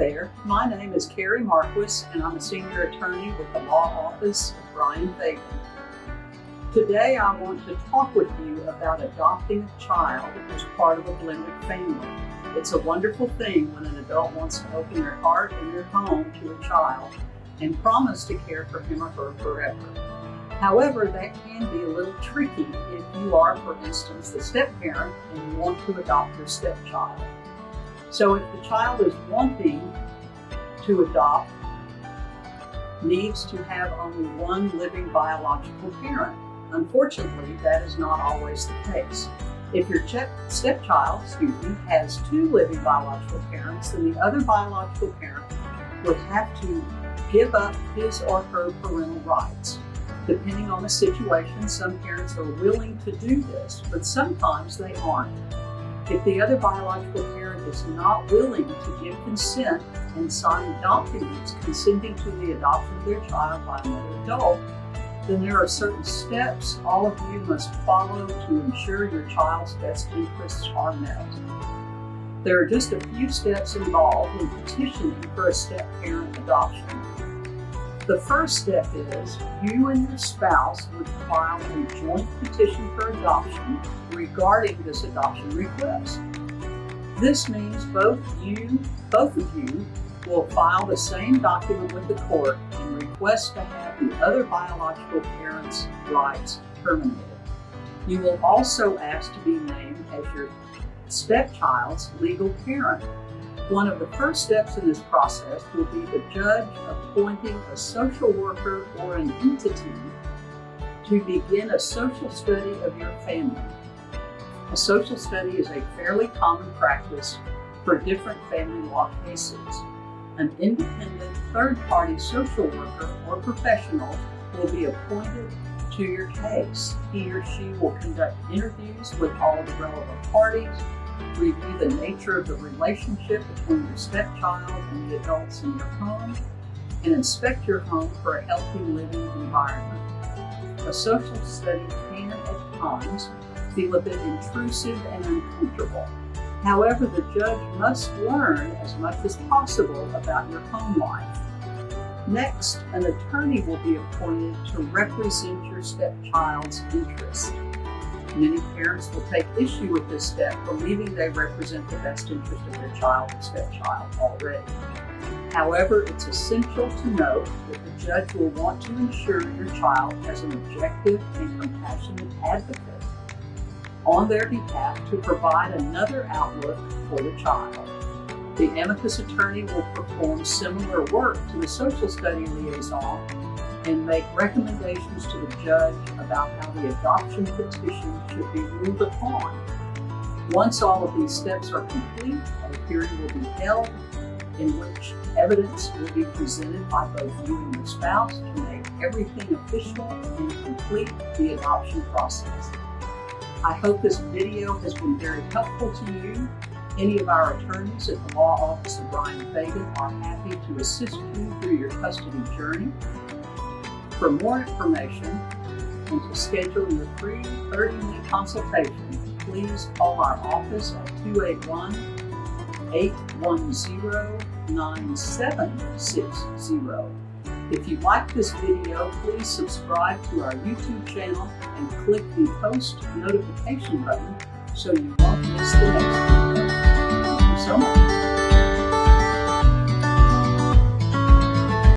there, my name is Carrie Marquis and I'm a senior attorney with the law office of Bryan Fagan. Today I want to talk with you about adopting a child as part of a blended family. It's a wonderful thing when an adult wants to open their heart and their home to a child and promise to care for him or her forever. However, that can be a little tricky if you are, for instance, the step-parent and you want to adopt your stepchild. So if the child is wanting to adopt, needs to have only one living biological parent. Unfortunately, that is not always the case. If your stepchild, has two living biological parents, then the other biological parent would have to give up his or her parental rights. Depending on the situation, some parents are willing to do this, but sometimes they aren't. If the other biological parent is not willing to give consent and sign documents consenting to the adoption of their child by another adult, then there are certain steps all of you must follow to ensure your child's best interests are met. There are just a few steps involved in petitioning for a step-parent adoption. The first step is you and your spouse would file a joint petition for adoption regarding this adoption request. This means both of you will file the same document with the court and request to have the other biological parent's rights terminated. You will also ask to be named as your stepchild's legal parent. One of the first steps in this process will be the judge appointing a social worker or an entity to begin a social study of your family. A social study is a fairly common practice for different family law cases. An independent third-party social worker or professional will be appointed to your case. He or she will conduct interviews with all the relevant parties, review the nature of the relationship between your stepchild and the adults in your home, and inspect your home for a healthy living environment. A social study can, at times, feel a bit intrusive and uncomfortable. However, the judge must learn as much as possible about your home life. Next, an attorney will be appointed to represent your stepchild's interests. Many parents will take issue with this step, believing they represent the best interest of their child or stepchild already. However, it's essential to note that the judge will want to ensure your child has an objective and compassionate advocate on their behalf to provide another outlook for the child. The amicus attorney will perform similar work to the social study liaison and make recommendations to the judge about how the adoption petition should be ruled upon. Once all of these steps are complete, a hearing will be held in which evidence will be presented by both you and your spouse to make everything official and complete the adoption process. I hope this video has been very helpful to you. Any of our attorneys at the law office of Bryan Fagan are happy to assist you through your custody journey. For more information and to schedule your free 30-minute consultation, please call our office at 281-810-9760. If you like this video, please subscribe to our YouTube channel and click the post notification button so you won't miss the next one.